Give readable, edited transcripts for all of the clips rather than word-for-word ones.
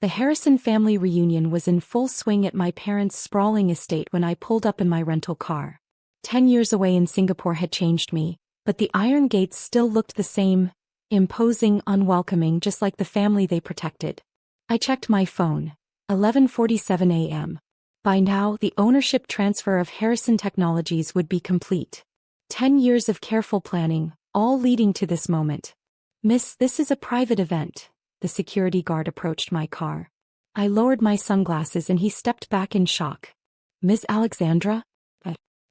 The Harrison family reunion was in full swing at my parents' sprawling estate when I pulled up in my rental car. 10 years away in Singapore had changed me, but the iron gates still looked the same, imposing, unwelcoming, just like the family they protected. I checked my phone. 11:47 a.m. By now, the ownership transfer of Harrison Technologies would be complete. 10 years of careful planning, all leading to this moment. "Miss, this is a private event." The security guard approached my car. I lowered my sunglasses and he stepped back in shock. "Miss Alexandra?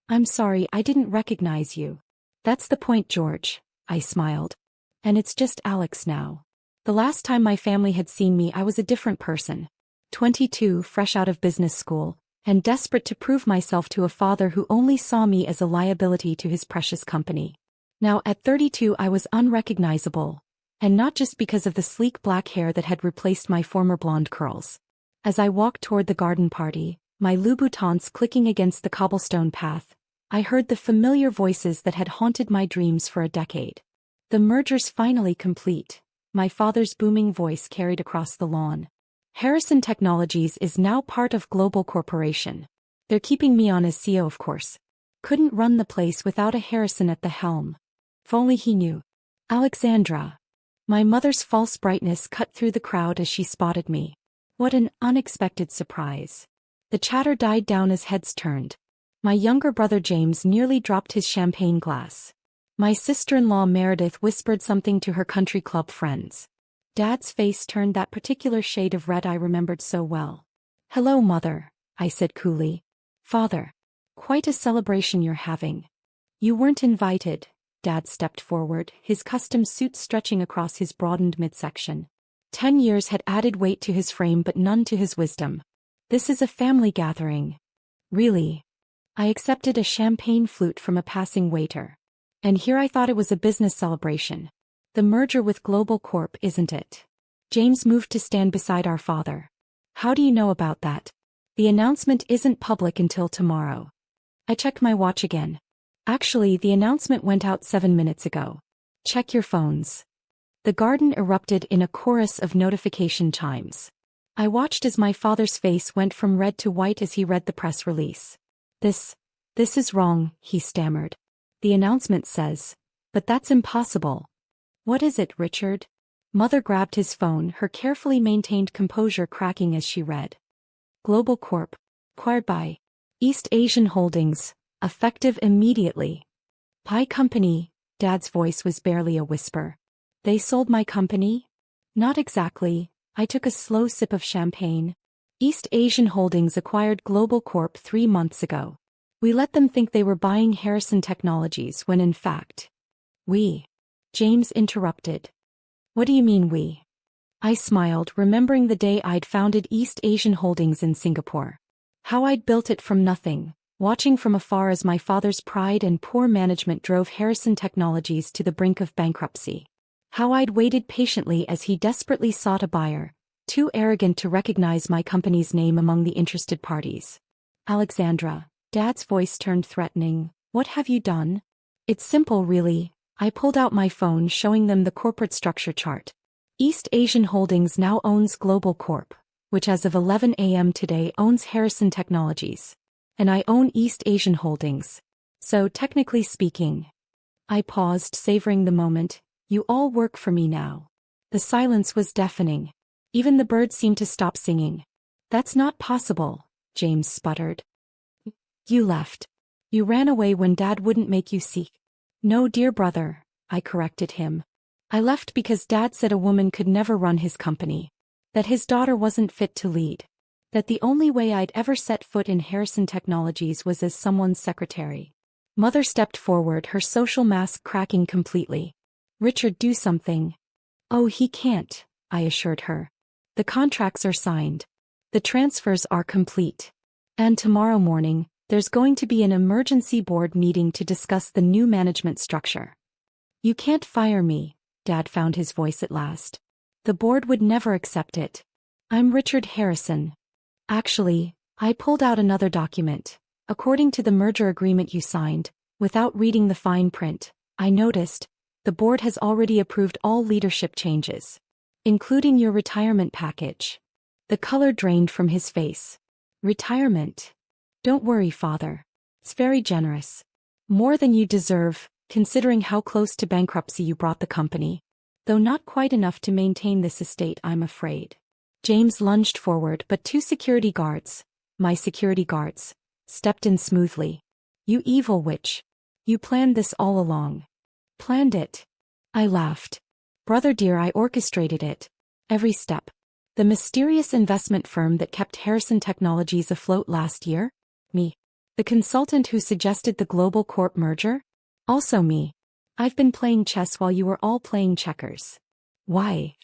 I'm sorry, I didn't recognize you." "That's the point, George," I smiled. "And it's just Alex now. The last time my family had seen me, I was a different person. 22, fresh out of business school, and desperate to prove myself to a father who only saw me as a liability to his precious company. Now at 32 I was unrecognizable, and not just because of the sleek black hair that had replaced my former blonde curls. As I walked toward the garden party, my Louboutins clicking against the cobblestone path, I heard the familiar voices that had haunted my dreams for a decade. "The merger's finally complete," my father's booming voice carried across the lawn. "Harrison Technologies is now part of Global Corporation. They're keeping me on as CEO, of course. Couldn't run the place without a Harrison at the helm. If only he knew." "Alexandra." My mother's false brightness cut through the crowd as she spotted me. What an unexpected surprise. The chatter died down as heads turned. My younger brother James nearly dropped his champagne glass. My sister-in-law Meredith whispered something to her country club friends. Dad's face turned that particular shade of red I remembered so well. "Hello, Mother," I said coolly. "Father. Quite a celebration you're having." "You weren't invited." Dad stepped forward, his custom suit stretching across his broadened midsection. 10 years had added weight to his frame but none to his wisdom. "This is a family gathering." "Really?" I accepted a champagne flute from a passing waiter. "And here I thought it was a business celebration. The merger with Global Corp, isn't it?" James moved to stand beside our father. "How do you know about that?" "The announcement isn't public until tomorrow." I checked my watch again. "Actually, the announcement went out 7 minutes ago. Check your phones." The garden erupted in a chorus of notification chimes. I watched as my father's face went from red to white as he read the press release. This is wrong," he stammered. "The announcement says, but that's impossible." "What is it, Richard?" Mother grabbed his phone, her carefully maintained composure cracking as she read. "Global Corp. Acquired by East Asian Holdings. Effective immediately." "Pie company," Dad's voice was barely a whisper. "They sold my company?" "Not exactly." I took a slow sip of champagne. "East Asian Holdings acquired Global Corp 3 months ago. We let them think they were buying Harrison Technologies when in fact, we." James interrupted. "What do you mean we?" I smiled, remembering the day I'd founded East Asian Holdings in Singapore. How I'd built it from nothing, watching from afar as my father's pride and poor management drove Harrison Technologies to the brink of bankruptcy. How I'd waited patiently as he desperately sought a buyer, too arrogant to recognize my company's name among the interested parties. "Alexandra," Dad's voice turned threatening, "what have you done?" "It's simple, really." I pulled out my phone, showing them the corporate structure chart. East Asian Holdings now owns Global Corp, which as of 11 a.m. today owns Harrison Technologies. And I own East Asian Holdings. So technically speaking. I paused, savoring the moment. "You all work for me now." The silence was deafening. Even the birds seemed to stop singing. "That's not possible," James sputtered. "You left. You ran away when Dad wouldn't make you see." "No, dear brother," I corrected him. "I left because Dad said a woman could never run his company. That his daughter wasn't fit to lead. That the only way I'd ever set foot in Harrison Technologies was as someone's secretary." Mother stepped forward, her social mask cracking completely. "Richard, do something." "Oh, he can't," I assured her. "The contracts are signed. The transfers are complete. And tomorrow morning, there's going to be an emergency board meeting to discuss the new management structure." "You can't fire me," Dad found his voice at last. "The board would never accept it. I'm Richard Harrison." "Actually," I pulled out another document. "According to the merger agreement you signed, without reading the fine print, I noticed, the board has already approved all leadership changes. Including your retirement package." The color drained from his face. Retirement. Don't worry, father. It's very generous. More than you deserve, considering how close to bankruptcy you brought the company. Though not quite enough to maintain this estate, I'm afraid. James lunged forward, but two security guards, my security guards, stepped in smoothly. You evil witch. You planned this all along. Planned it. I laughed. Brother dear, I orchestrated it. Every step. The mysterious investment firm that kept Harrison Technologies afloat last year? Me. The consultant who suggested the Global Corp merger? Also me. I've been playing chess while you were all playing checkers. Why?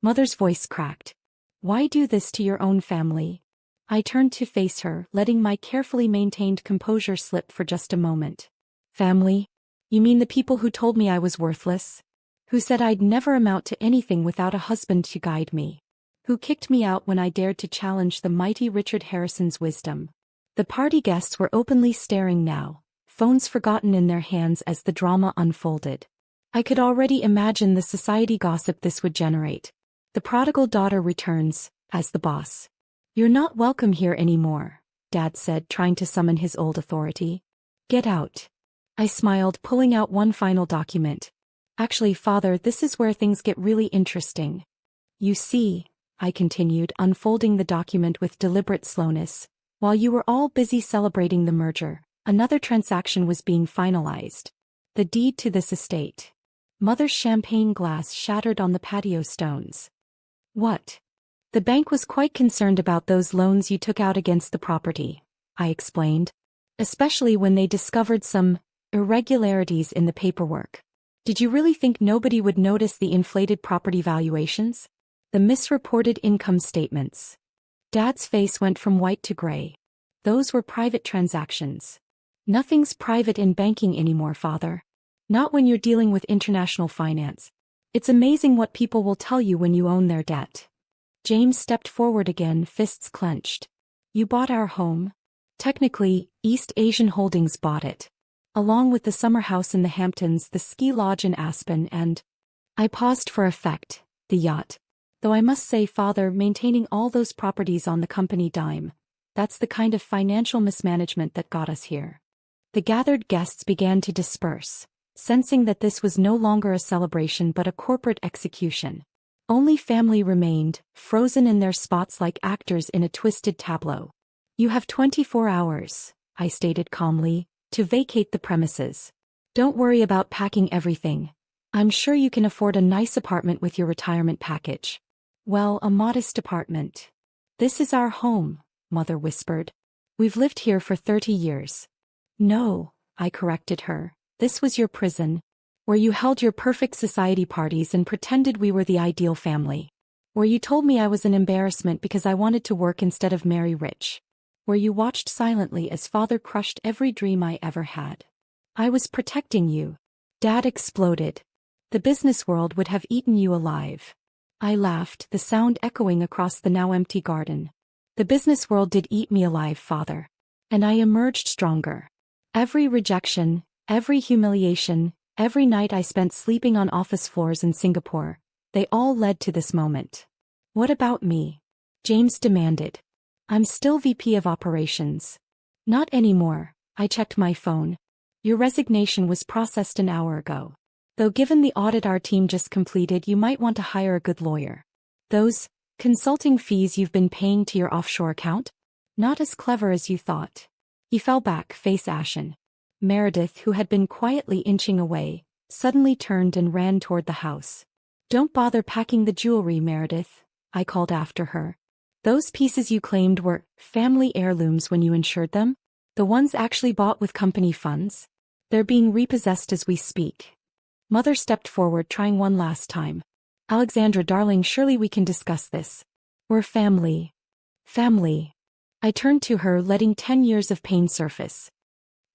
Mother's voice cracked. Why do this to your own family? I turned to face her, letting my carefully maintained composure slip for just a moment. Family? You mean the people who told me I was worthless? Who said I'd never amount to anything without a husband to guide me? Who kicked me out when I dared to challenge the mighty Richard Harrison's wisdom? The party guests were openly staring now, phones forgotten in their hands as the drama unfolded. I could already imagine the society gossip this would generate. The prodigal daughter returns, as the boss. You're not welcome here anymore, Dad said, trying to summon his old authority. Get out. I smiled, pulling out one final document. Actually, Father, this is where things get really interesting. You see, I continued, unfolding the document with deliberate slowness, while you were all busy celebrating the merger, another transaction was being finalized. The deed to this estate. Mother's champagne glass shattered on the patio stones. What? The bank was quite concerned about those loans you took out against the property, I explained. Especially when they discovered some irregularities in the paperwork. Did you really think nobody would notice the inflated property valuations? The misreported income statements. Dad's face went from white to gray. Those were private transactions. Nothing's private in banking anymore, Father. Not when you're dealing with international finance. It's amazing what people will tell you when you own their debt. James stepped forward again, fists clenched. You bought our home? Technically, East Asian Holdings bought it. Along with the summer house in the Hamptons, the ski lodge in Aspen, and... I paused for effect, the yacht. Though I must say, Father, maintaining all those properties on the company dime, that's the kind of financial mismanagement that got us here. The gathered guests began to disperse, sensing that this was no longer a celebration but a corporate execution. Only family remained, frozen in their spots like actors in a twisted tableau. You have 24 hours, I stated calmly, to vacate the premises. Don't worry about packing everything. I'm sure you can afford a nice apartment with your retirement package. Well, a modest apartment. This is our home, Mother whispered. We've lived here for 30 years. No, I corrected her. This was your prison, where you held your perfect society parties and pretended we were the ideal family. Where you told me I was an embarrassment because I wanted to work instead of marry rich. Where you watched silently as Father crushed every dream I ever had. I was protecting you. Dad exploded. The business world would have eaten you alive. I laughed, the sound echoing across the now empty garden. The business world did eat me alive, Father. And I emerged stronger. Every rejection, every humiliation, every night I spent sleeping on office floors in Singapore, they all led to this moment. What about me? James demanded. I'm still VP of Operations. Not anymore, I checked my phone. Your resignation was processed an hour ago. Though given the audit our team just completed, you might want to hire a good lawyer. Those consulting fees you've been paying to your offshore account? Not as clever as you thought. He fell back, face ashen. Meredith, who had been quietly inching away, suddenly turned and ran toward the house. Don't bother packing the jewelry, Meredith, I called after her. Those pieces you claimed were family heirlooms when you insured them? The ones actually bought with company funds? They're being repossessed as we speak. Mother stepped forward, trying one last time. Alexandra, darling, surely we can discuss this. We're family. Family. I turned to her, letting 10 years of pain surface.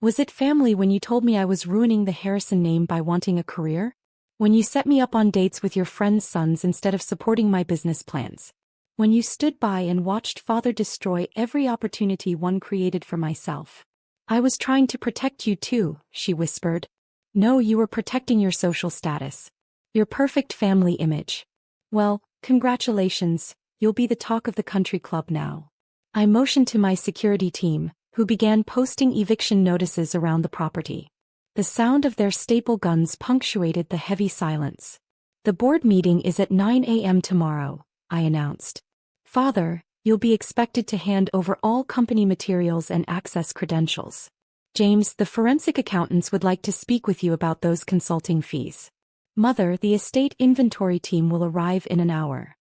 Was it family when you told me I was ruining the Harrison name by wanting a career? When you set me up on dates with your friends' sons instead of supporting my business plans? When you stood by and watched Father destroy every opportunity one created for myself? I was trying to protect you too, she whispered. No, you were protecting your social status. Your perfect family image. Well, congratulations, You'll be the talk of the country club now. I motioned to my security team, who began posting eviction notices around the property. The sound of their staple guns punctuated the heavy silence. The board meeting is at 9 a.m. tomorrow, I announced. Father, you'll be expected to hand over all company materials and access credentials. James, the forensic accountants would like to speak with you about those consulting fees. Mother, the estate inventory team will arrive in an hour.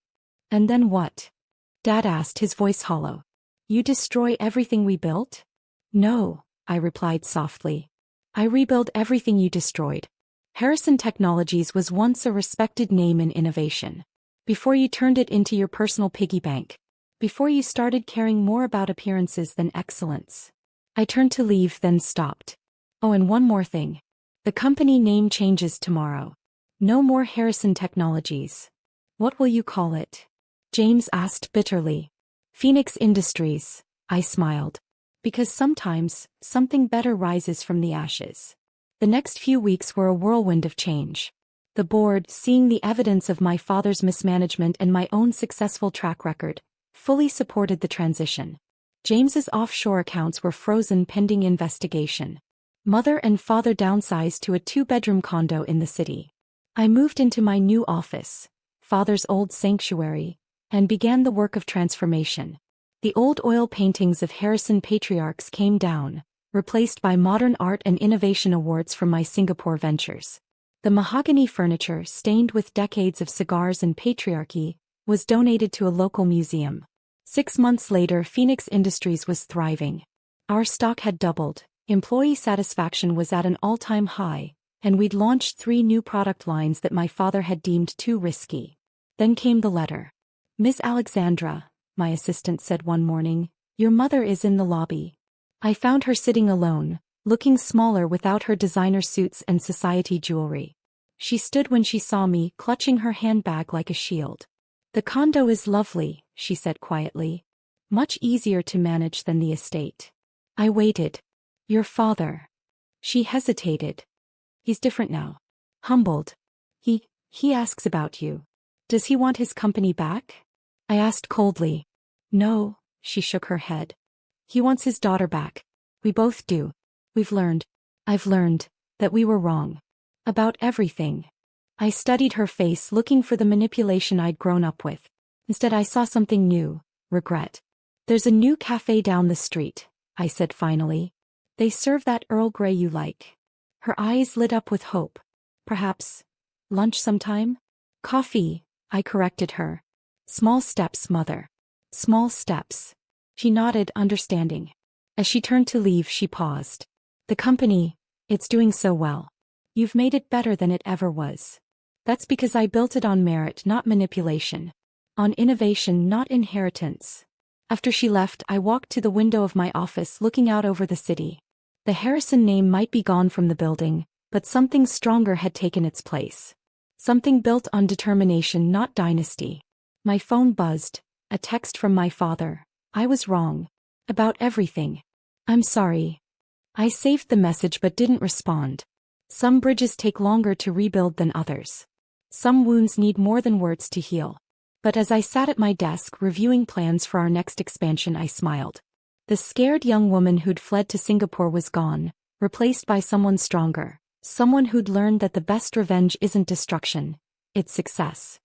And then what? Dad asked, his voice hollow. You destroy everything we built? No, I replied softly. I rebuild everything you destroyed. Harrison Technologies was once a respected name in innovation. Before you turned it into your personal piggy bank. Before you started caring more about appearances than excellence. I turned to leave, then stopped. Oh, and one more thing. The company name changes tomorrow. No more Harrison Technologies. What will you call it? James asked bitterly. Phoenix Industries, I smiled. Because sometimes, something better rises from the ashes. The next few weeks were a whirlwind of change. The board, seeing the evidence of my father's mismanagement and my own successful track record, fully supported the transition. James's offshore accounts were frozen pending investigation. Mother and father downsized to a 2-bedroom condo in the city. I moved into my new office, father's old sanctuary, and began the work of transformation. The old oil paintings of Harrison patriarchs came down, replaced by modern art and innovation awards from my Singapore ventures. The mahogany furniture, stained with decades of cigars and patriarchy, was donated to a local museum. 6 months later, Phoenix Industries was thriving. Our stock had doubled, employee satisfaction was at an all-time high, and we'd launched 3 new product lines that my father had deemed too risky. Then came the letter. Miss Alexandra, my assistant said one morning, your mother is in the lobby. I found her sitting alone, looking smaller without her designer suits and society jewelry. She stood when she saw me, clutching her handbag like a shield. The condo is lovely, she said quietly. Much easier to manage than the estate. I waited. Your father. She hesitated. He's different now. Humbled. He asks about you. Does he want his company back? I asked coldly. No, she shook her head. He wants his daughter back. We both do. I've learned, that we were wrong. About everything. I studied her face, looking for the manipulation I'd grown up with. Instead, I saw something new, regret. There's a new cafe down the street, I said finally. They serve that Earl Grey you like. Her eyes lit up with hope. Perhaps, lunch sometime? Coffee, I corrected her. Small steps, Mother. Small steps. She nodded, understanding. As she turned to leave, she paused. The company, it's doing so well. You've made it better than it ever was. That's because I built it on merit, not manipulation. On innovation, not inheritance. After she left, I walked to the window of my office, looking out over the city. The Harrison name might be gone from the building, but something stronger had taken its place. Something built on determination, not dynasty. My phone buzzed, a text from my father. I was wrong. About everything. I'm sorry. I saved the message but didn't respond. Some bridges take longer to rebuild than others. Some wounds need more than words to heal. But as I sat at my desk reviewing plans for our next expansion, I smiled. The scared young woman who'd fled to Singapore was gone, replaced by someone stronger. Someone who'd learned that the best revenge isn't destruction, it's success.